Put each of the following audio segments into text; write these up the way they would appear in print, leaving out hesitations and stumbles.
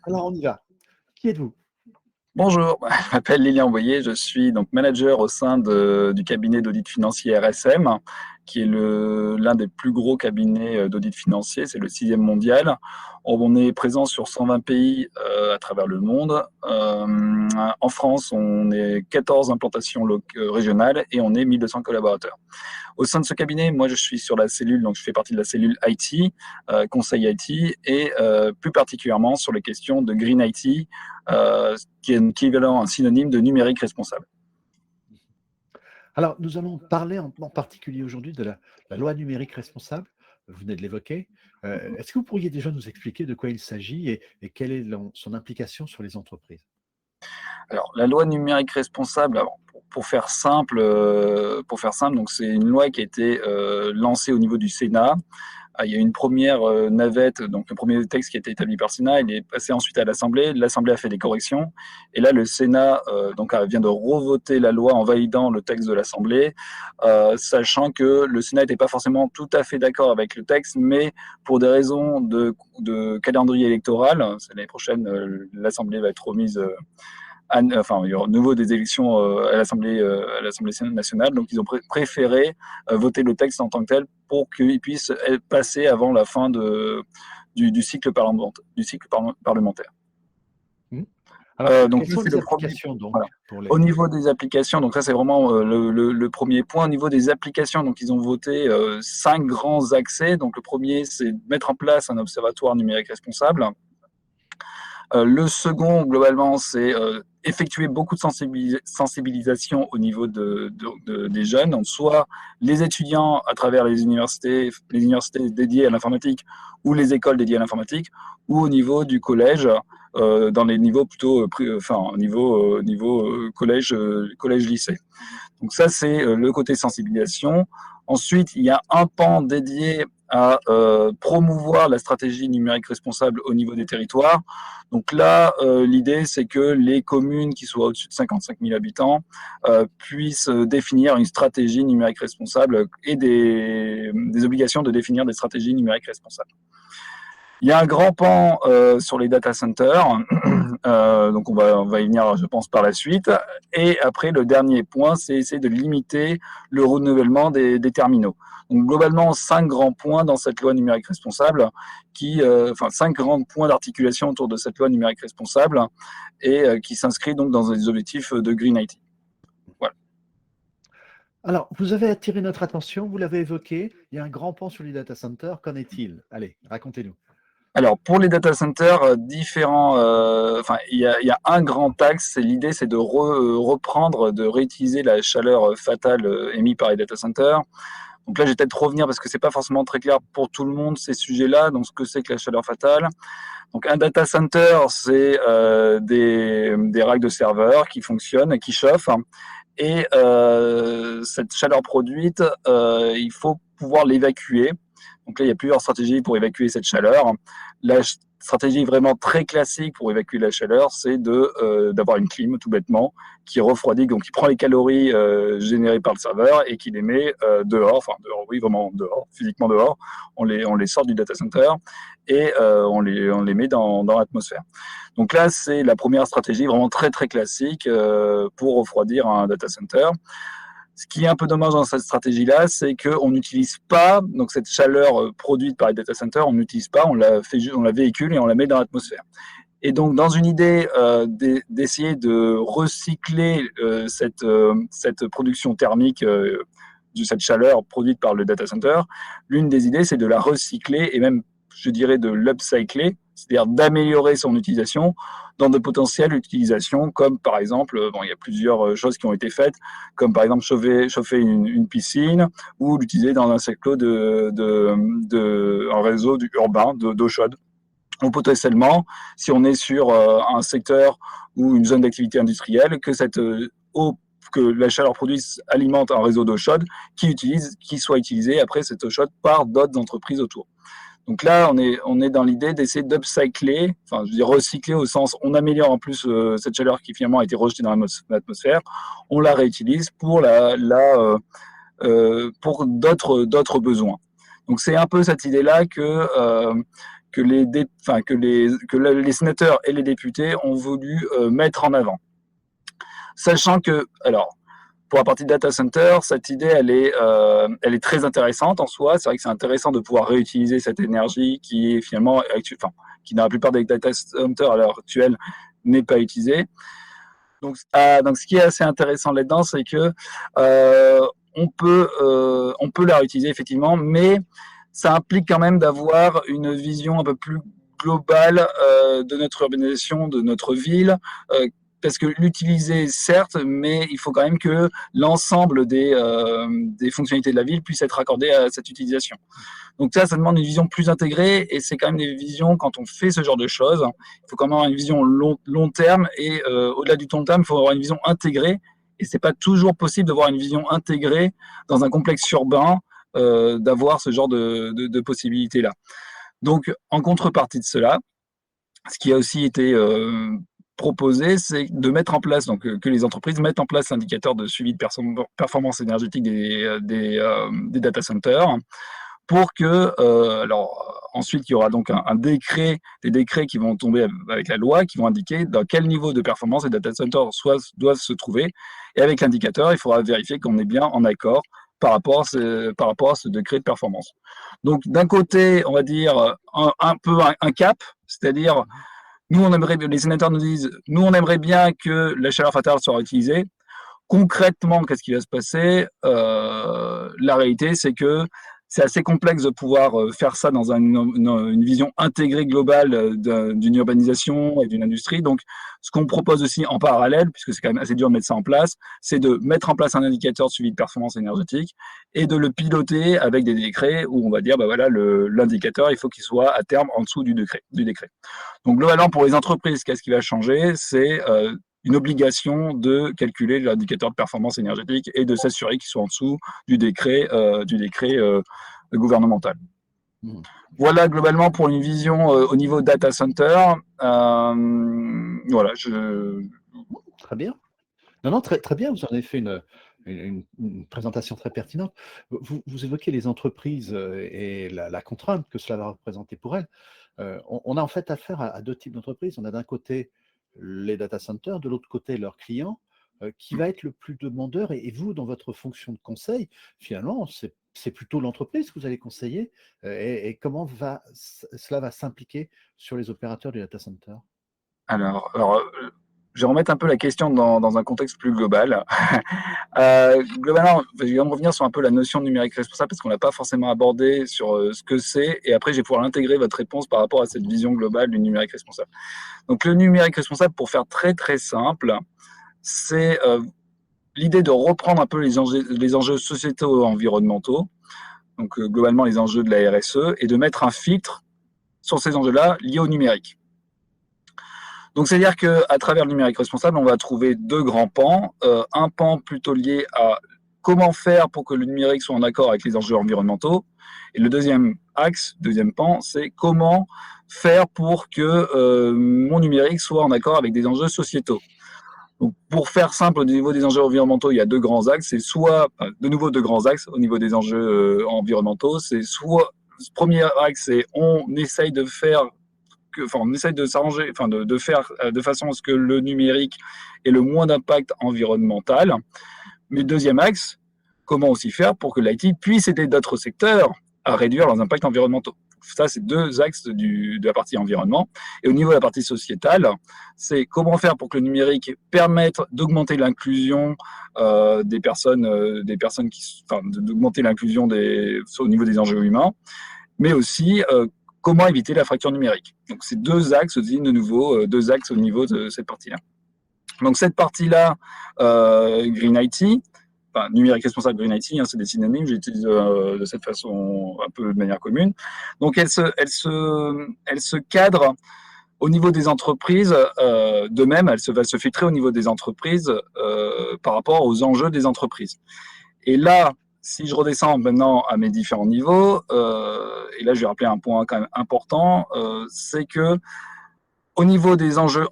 Alors on y va. Qui êtes-vous? Bonjour, je m'appelle Lilian Boyer, je suis donc manager au sein du cabinet d'audit financier RSM, qui est l'un des plus gros cabinets d'audit financier, c'est le 6e mondial. On est présent sur 120 pays à travers le monde. En France, on est 14 implantations régionales et on est 1200 collaborateurs. Au sein de ce cabinet, moi je suis sur la cellule, donc je fais partie de la cellule IT, conseil IT, et plus particulièrement sur les questions de Green IT, qui est un équivalent, un synonyme de numérique responsable. Alors nous allons parler en particulier aujourd'hui de la loi numérique responsable. Vous venez de l'évoquer. Est-ce que vous pourriez déjà nous expliquer de quoi il s'agit et quelle est son implication sur les entreprises? Alors, la loi numérique responsable, alors, pour faire simple, donc c'est une loi qui a été lancée au niveau du Sénat. Il y a eu une première navette, donc le premier texte qui a été établi par le Sénat, il est passé ensuite à l'Assemblée. L'Assemblée a fait des corrections. Et là, le Sénat vient de revoter la loi en validant le texte de l'Assemblée, sachant que le Sénat n'était pas forcément tout à fait d'accord avec le texte, mais pour des raisons de calendrier électoral, l'année prochaine, l'Assemblée va être remise il y aura de nouveau des élections à l'Assemblée nationale, donc ils ont préféré voter le texte en tant que tel pour qu'il puisse passer avant la fin du cycle parlementaire. Alors, Donc quelles ça, sont c'est les le premier. applications donc Voilà. pour Au les... niveau des applications, donc ça c'est vraiment le premier point. Au niveau des applications, donc ils ont voté 5 grands accès. Donc le premier, c'est de mettre en place un observatoire numérique responsable. Le second, globalement, c'est effectuer beaucoup de sensibilisation au niveau des jeunes, donc soit les étudiants à travers les universités dédiées à l'informatique ou les écoles dédiées à l'informatique, ou au niveau du collège, dans les niveaux plutôt, niveau collège-lycée. Donc ça, c'est le côté sensibilisation. Ensuite, il y a un pan dédié à promouvoir la stratégie numérique responsable au niveau des territoires. Donc là, l'idée, c'est que les communes qui soient au-dessus de 55 000 habitants puissent définir une stratégie numérique responsable et des obligations de définir des stratégies numériques responsables. Il y a un grand pan sur les data centers, donc on va y venir, je pense, par la suite. Et après, le dernier point, c'est essayer de limiter le renouvellement des terminaux. Donc globalement, 5 grands points dans cette loi numérique responsable, 5 grands points d'articulation autour de cette loi numérique responsable et qui s'inscrit donc dans des objectifs de Green IT. Voilà. Alors, vous avez attiré notre attention, vous l'avez évoqué, il y a un grand pan sur les data centers. Qu'en est-il? Allez, racontez-nous. Alors pour les data centers, il y a un grand axe. L'idée, c'est de reprendre, de réutiliser la chaleur fatale émise par les data centers. Donc là, je vais peut-être revenir parce que c'est pas forcément très clair pour tout le monde ces sujets-là. Donc ce que c'est que la chaleur fatale. Donc un data center, c'est des racks de serveurs qui fonctionnent, qui chauffent. Et cette chaleur produite, il faut pouvoir l'évacuer. Donc là, il y a plusieurs stratégies pour évacuer cette chaleur. La stratégie vraiment très classique pour évacuer la chaleur, c'est d'avoir une clim, tout bêtement, qui refroidit, donc qui prend les calories générées par le serveur et qui les met dehors, oui, vraiment dehors, physiquement dehors. On les sort du data center et on les met dans l'atmosphère. Donc là, c'est la première stratégie vraiment très très classique pour refroidir un data center. Ce qui est un peu dommage dans cette stratégie-là, c'est qu'on n'utilise pas donc cette chaleur produite par les data centers, on n'utilise pas, on la véhicule et on la met dans l'atmosphère. Et donc, dans une idée d'essayer de recycler cette production thermique de cette chaleur produite par le data center, l'une des idées, c'est de la recycler et même, je dirais, de l'upcycler, c'est-à-dire d'améliorer son utilisation dans de potentielles utilisations, comme par exemple, il y a plusieurs choses qui ont été faites, comme par exemple chauffer une piscine ou l'utiliser dans un cycle un réseau urbain d'eau chaude. Ou potentiellement, si on est sur un secteur ou une zone d'activité industrielle, que cette eau que la chaleur produite alimente un réseau d'eau chaude qui soit utilisé après cette eau chaude par d'autres entreprises autour. Donc là, on est dans l'idée d'essayer d'upcycler, je veux dire recycler au sens, on améliore en plus cette chaleur qui finalement a été rejetée dans l'atmosphère, on la réutilise pour pour d'autres besoins. Donc c'est un peu cette idée-là que les sénateurs et les députés ont voulu mettre en avant. Sachant que, alors, pour la partie data center, cette idée, elle est très intéressante en soi. C'est vrai que c'est intéressant de pouvoir réutiliser cette énergie qui est finalement, qui dans la plupart des data centers à l'heure actuelle n'est pas utilisée. Donc, ce qui est assez intéressant là-dedans, c'est que on peut la réutiliser effectivement, mais ça implique quand même d'avoir une vision un peu plus globale de notre urbanisation, de notre ville. Parce que l'utiliser, certes, mais il faut quand même que l'ensemble des fonctionnalités de la ville puissent être accordées à cette utilisation. Donc ça demande une vision plus intégrée, et c'est quand même des visions, quand on fait ce genre de choses, il faut quand même avoir une vision long terme, et au-delà du long terme, il faut avoir une vision intégrée, et c'est pas toujours possible d'avoir une vision intégrée dans un complexe urbain, d'avoir ce genre de possibilités-là. Donc, en contrepartie de cela, ce qui a aussi été proposé, c'est de mettre en place, donc que les entreprises mettent en place l'indicateur de suivi de performance énergétique des data centers, pour que, alors ensuite il y aura donc des décrets qui vont tomber avec la loi, qui vont indiquer dans quel niveau de performance les data centers doivent se trouver, et avec l'indicateur, il faudra vérifier qu'on est bien en accord par rapport à ce décret de performance. Donc d'un côté, on va dire un peu un cap, c'est-à-dire les sénateurs nous disent, nous on aimerait bien que la chaleur fatale soit utilisée. Concrètement, qu'est-ce qui va se passer? La réalité, c'est que c'est assez complexe de pouvoir faire ça dans une vision intégrée globale d'une urbanisation et d'une industrie. Donc, ce qu'on propose aussi en parallèle, puisque c'est quand même assez dur de mettre ça en place, c'est de mettre en place un indicateur de suivi de performance énergétique et de le piloter avec des décrets où on va dire, bah voilà, l'indicateur, il faut qu'il soit à terme en dessous du décret. Donc, globalement, pour les entreprises, qu'est-ce qui va changer? C'est une obligation de calculer l'indicateur de performance énergétique et de s'assurer qu'ils soient en dessous du décret gouvernemental. Voilà globalement pour une vision au niveau data center. Voilà. Très bien. Non, très, très bien. Vous en avez fait une présentation très pertinente. Vous évoquez les entreprises et la contrainte que cela va représenter pour elles. On a en fait affaire à deux types d'entreprises. On a d'un côté les data centers, de l'autre côté leurs clients. Qui va être le plus demandeur, et vous, dans votre fonction de conseil, finalement, c'est plutôt l'entreprise que vous allez conseiller, et comment cela va s'impliquer sur les opérateurs du data center? Alors, je vais remettre un peu la question dans un contexte plus global. Globalement, je vais revenir sur un peu la notion de numérique responsable, parce qu'on l'a pas forcément abordé sur ce que c'est, et après je vais pouvoir intégrer votre réponse par rapport à cette vision globale du numérique responsable. Donc le numérique responsable, pour faire très très simple, c'est l'idée de reprendre un peu les enjeux sociétaux et environnementaux, donc globalement les enjeux de la RSE, et de mettre un filtre sur ces enjeux-là liés au numérique. Donc c'est-à-dire qu'à travers le numérique responsable, on va trouver deux grands pans. Un pan plutôt lié à comment faire pour que le numérique soit en accord avec les enjeux environnementaux. Et le deuxième pan, c'est comment faire pour que mon numérique soit en accord avec des enjeux sociétaux. Donc, pour faire simple, au niveau des enjeux environnementaux, il y a deux grands axes. C'est soit, de nouveau, deux grands axes au niveau des enjeux environnementaux. C'est soit, le premier axe, c'est on essaye de faire, on essaye de s'arranger, de faire de façon à ce que le numérique ait le moins d'impact environnemental. Mais le deuxième axe, comment aussi faire pour que l'IT puisse aider d'autres secteurs à réduire leurs impacts environnementaux. Ça, c'est deux axes de la partie environnement. Et au niveau de la partie sociétale, c'est comment faire pour que le numérique permette d'augmenter l'inclusion des personnes d'augmenter l'inclusion au niveau des enjeux humains, mais aussi comment éviter la fracture numérique. Donc, c'est deux axes, de nouveau, deux axes au niveau de cette partie-là. Donc, cette partie-là, Green IT, numérique responsable, Green IT, c'est des synonymes, j'utilise de cette façon un peu de manière commune. Donc, elle se cadre au niveau des entreprises, de même, elle va se filtrer au niveau des entreprises par rapport aux enjeux des entreprises. Et là, si je redescends maintenant à mes différents niveaux, et là je vais rappeler un point quand même important, c'est que au niveau des enjeux,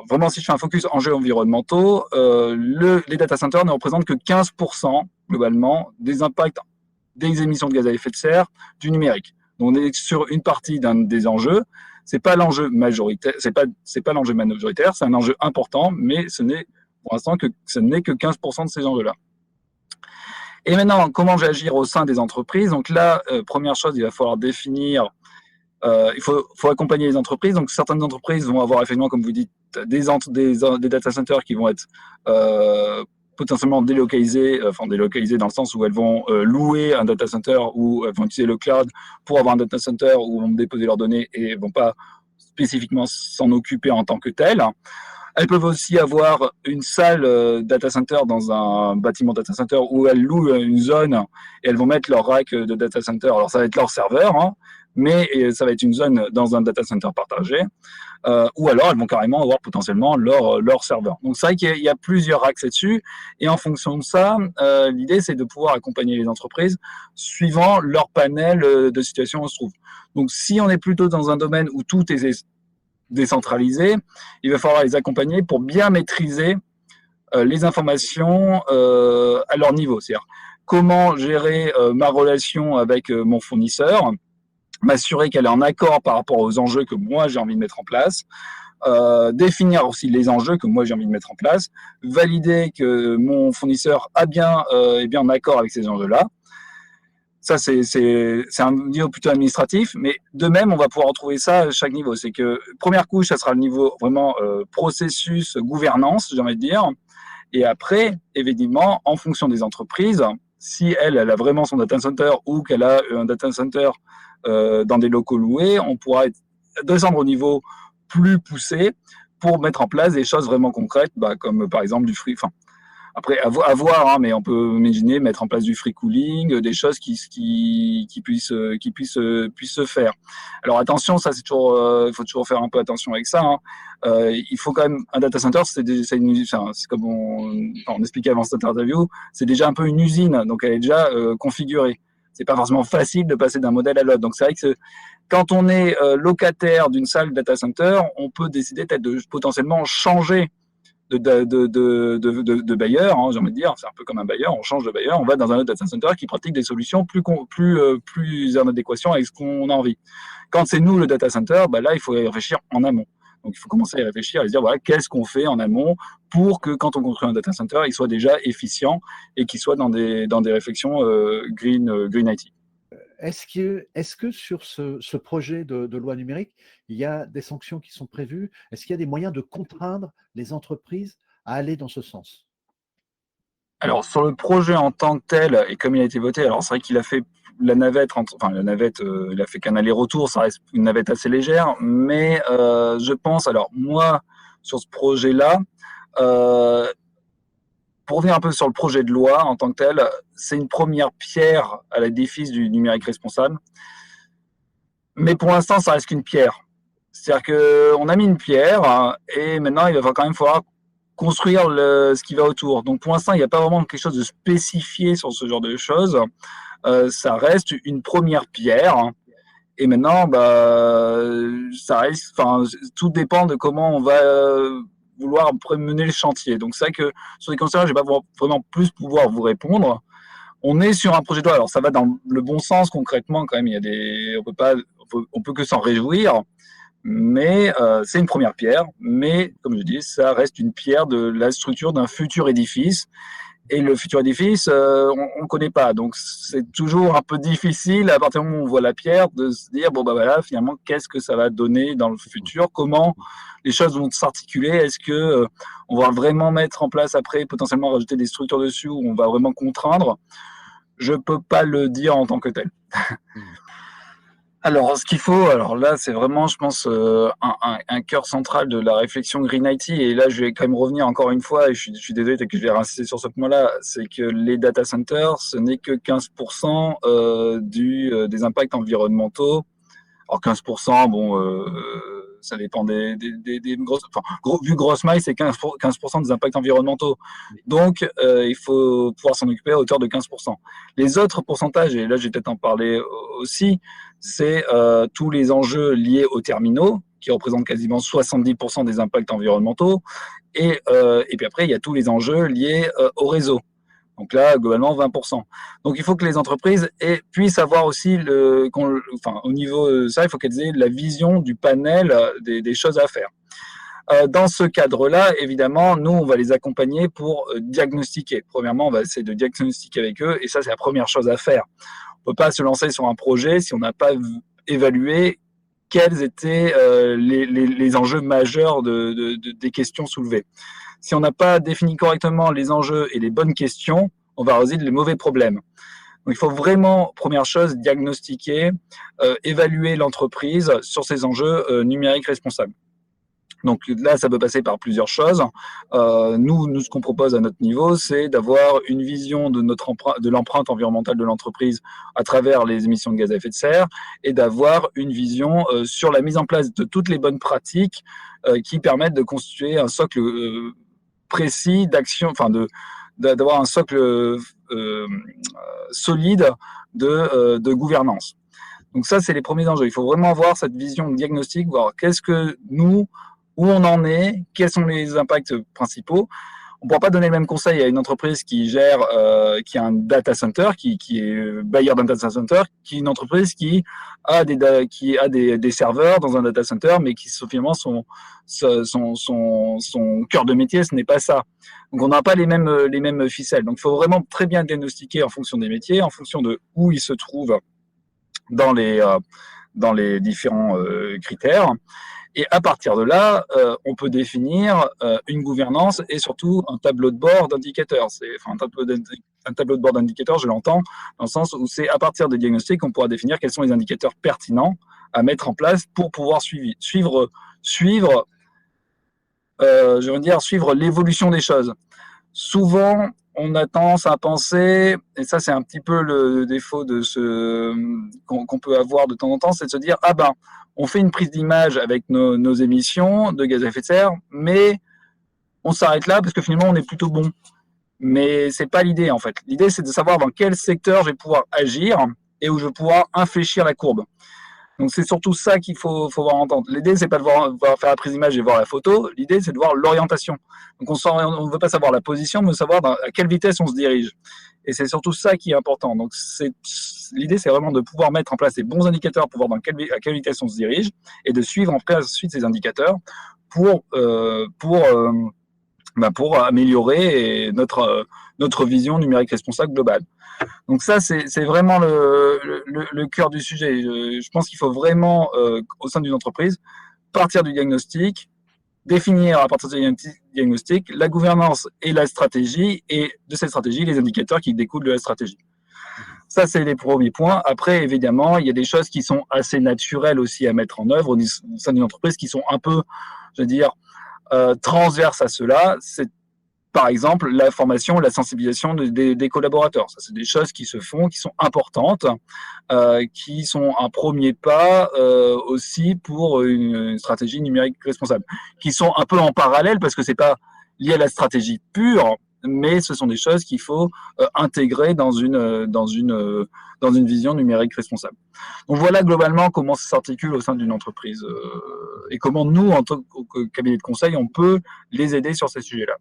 vraiment si je fais un focus enjeux environnementaux, les data centers ne représentent que 15% globalement des impacts des émissions de gaz à effet de serre du numérique. Donc, on est sur une partie des enjeux. C'est pas l'enjeu majoritaire, c'est pas l'enjeu majoritaire, c'est un enjeu important, mais pour l'instant, ce n'est que 15% de ces enjeux-là. Et maintenant, comment je vais agir au sein des entreprises? Donc là, première chose, il va falloir définir, il faut accompagner les entreprises. Donc certaines entreprises vont avoir effectivement, comme vous dites, des data centers qui vont être potentiellement délocalisés dans le sens où elles vont louer un data center ou elles vont utiliser le cloud pour avoir un data center où vont déposer leurs données et vont pas spécifiquement s'en occuper en tant que tel. Elles peuvent aussi avoir une salle data center dans un bâtiment data center où elles louent une zone et elles vont mettre leur rack de data center. Alors, ça va être leur serveur, hein, mais ça va être une zone dans un data center partagé. Ou alors, elles vont carrément avoir potentiellement leur serveur. Donc, c'est vrai qu'il y a plusieurs axes là-dessus. Et en fonction de ça, l'idée, c'est de pouvoir accompagner les entreprises suivant leur panel de situations où on se trouve. Donc, si on est plutôt dans un domaine où tout est décentralisé, il va falloir les accompagner pour bien maîtriser les informations à leur niveau. C'est-à-dire comment gérer ma relation avec mon fournisseur, m'assurer qu'elle est en accord par rapport aux enjeux que moi j'ai envie de mettre en place, définir aussi les enjeux que moi j'ai envie de mettre en place, valider que mon fournisseur est bien en accord avec ces enjeux-là. Ça, c'est un niveau plutôt administratif, mais de même, on va pouvoir retrouver ça à chaque niveau. C'est que, première couche, ça sera le niveau vraiment processus, gouvernance, j'ai envie de dire. Et après, évidemment, en fonction des entreprises, si elle a vraiment son data center ou qu'elle a un data center dans des locaux loués, on pourra descendre au niveau plus poussé pour mettre en place des choses vraiment concrètes, comme par exemple du free. Après, à voir, hein, mais on peut imaginer mettre en place du free cooling, des choses qui puissent se faire. Alors attention, ça c'est toujours, il faut toujours faire un peu attention avec ça. Hein. Il faut quand même un data center, c'est comme on expliquait avant cette interview, c'est déjà un peu une usine, donc elle est déjà configurée. C'est pas forcément facile de passer d'un modèle à l'autre. Donc c'est vrai que quand on est locataire d'une salle data center, on peut décider peut-être de potentiellement changer de bailleur, hein, j'ai envie de dire, c'est un peu comme un bailleur, on change de bailleur, on va dans un autre data center qui pratique des solutions plus en adéquation avec ce qu'on a envie. Quand c'est nous le data center, là il faut y réfléchir en amont. Donc il faut commencer à y réfléchir et se dire voilà qu'est-ce qu'on fait en amont pour que quand on construit un data center, il soit déjà efficient et qu'il soit dans des réflexions green IT. Est-ce que sur ce projet de loi numérique, il y a des sanctions qui sont prévues? Est-ce qu'il y a des moyens de contraindre les entreprises à aller dans ce sens? Alors, sur le projet en tant que tel, et comme il a été voté, alors c'est vrai qu'il a fait la navette, il a fait qu'un aller-retour, ça reste une navette assez légère, mais je pense, alors moi, sur ce projet-là, pour revenir un peu sur le projet de loi en tant que tel, c'est une première pierre à l'édifice du numérique responsable. Mais pour l'instant, ça reste qu'une pierre. C'est-à-dire qu'on a mis une pierre et maintenant, il va quand même falloir construire ce qui va autour. Donc pour l'instant, il n'y a pas vraiment quelque chose de spécifié sur ce genre de choses. Ça reste une première pierre. Et maintenant, ça reste, tout dépend de comment on va vouloir mener le chantier. Donc c'est vrai que sur les considérations, je ne vais pas vraiment plus pouvoir vous répondre. On est sur un projet de loi. Alors ça va dans le bon sens concrètement quand même. On peut que s'en réjouir. Mais c'est une première pierre. Mais comme je dis, ça reste une pierre de la structure d'un futur édifice. Et le futur édifice, on ne connaît pas. Donc, c'est toujours un peu difficile, à partir du moment où on voit la pierre, de se dire, finalement, qu'est-ce que ça va donner dans le futur? Comment les choses vont s'articuler? Est-ce que on va vraiment mettre en place après, potentiellement rajouter des structures dessus où on va vraiment contraindre? Je ne peux pas le dire en tant que tel. Alors, ce qu'il faut, alors là, c'est vraiment, je pense, un cœur central de la réflexion Green IT. Et là, je vais quand même revenir encore une fois, et je suis désolé que je vais insister sur ce point-là, c'est que les data centers, ce n'est que 15% des impacts environnementaux. Alors 15%, ça dépend des grosses. Vu grosse maille, c'est 15% des impacts environnementaux. Donc, il faut pouvoir s'en occuper à hauteur de 15%. Les autres pourcentages, et là, je vais peut-être en parler aussi, c'est tous les enjeux liés aux terminaux, qui représentent quasiment 70% des impacts environnementaux. Et puis après, il y a tous les enjeux liés au réseau. Donc là, globalement, 20%. Donc il faut que les entreprises puissent avoir aussi, au niveau de ça, il faut qu'elles aient la vision du panel des choses à faire. Dans ce cadre-là, évidemment, nous, on va les accompagner pour diagnostiquer. Premièrement, on va essayer de diagnostiquer avec eux, et ça, c'est la première chose à faire. On ne peut pas se lancer sur un projet si on n'a pas évalué quels étaient les enjeux majeurs des questions soulevées. Si on n'a pas défini correctement les enjeux et les bonnes questions, on va résoudre les mauvais problèmes. Donc, il faut vraiment, première chose, diagnostiquer, évaluer l'entreprise sur ces enjeux numériques responsables. Donc là, ça peut passer par plusieurs choses. Nous, ce qu'on propose à notre niveau, c'est d'avoir une vision de l'empreinte environnementale de l'entreprise à travers les émissions de gaz à effet de serre et d'avoir une vision sur la mise en place de toutes les bonnes pratiques qui permettent de constituer un socle précis d'action, enfin d'avoir un socle solide de gouvernance. Donc ça, c'est les premiers enjeux. Il faut vraiment avoir cette vision diagnostique, voir qu'est-ce que nous, où on en est, quels sont les impacts principaux. On ne pourra pas donner le même conseil à une entreprise qui a un data center, qui est bailleur d'un data center, qu'une entreprise qui a des serveurs dans un data center, mais qui finalement son cœur de métier, ce n'est pas ça. Donc on n'a pas les mêmes ficelles. Donc il faut vraiment très bien diagnostiquer en fonction des métiers, en fonction de où ils se trouvent dans les différents critères. Et à partir de là, on peut définir une gouvernance et surtout un tableau de bord d'indicateurs. Un tableau de bord d'indicateurs, je l'entends, dans le sens où c'est à partir des diagnostics qu'on pourra définir quels sont les indicateurs pertinents à mettre en place pour pouvoir suivre l'évolution des choses. Souvent, on a tendance à penser, et ça c'est un petit peu le défaut qu'on peut avoir de temps en temps, c'est de se dire on fait une prise d'image avec nos émissions de gaz à effet de serre, mais on s'arrête là parce que finalement on est plutôt bon. Mais c'est pas l'idée en fait. L'idée c'est de savoir dans quel secteur je vais pouvoir agir et où je vais pouvoir infléchir la courbe. Donc c'est surtout ça qu'il faut voir entendre. L'idée c'est pas de voir faire la prise d'image et voir la photo. L'idée c'est de voir l'orientation. Donc on ne veut pas savoir la position, mais savoir à quelle vitesse on se dirige. Et c'est surtout ça qui est important. Donc l'idée c'est vraiment de pouvoir mettre en place les bons indicateurs pour voir à quelle vitesse on se dirige et de suivre ensuite ces indicateurs pour améliorer notre vision numérique responsable globale. Donc ça, c'est vraiment le cœur du sujet. Je pense qu'il faut vraiment, au sein d'une entreprise, partir du diagnostic, définir à partir du diagnostic la gouvernance et la stratégie, et de cette stratégie, les indicateurs qui découlent de la stratégie. Ça, c'est les premiers points. Après, évidemment, il y a des choses qui sont assez naturelles aussi à mettre en œuvre au sein d'une entreprise qui sont un peu, je veux dire, transverses à cela. C'est par exemple la formation, la sensibilisation des collaborateurs. Ça, c'est des choses qui se font, qui sont importantes, qui sont un premier pas aussi pour une stratégie numérique responsable, qui sont un peu en parallèle parce que c'est pas lié à la stratégie pure, mais ce sont des choses qu'il faut intégrer dans une vision numérique responsable. Donc voilà globalement comment ça s'articule au sein d'une entreprise et comment nous, en tant que cabinet de conseil, on peut les aider sur ces sujets-là.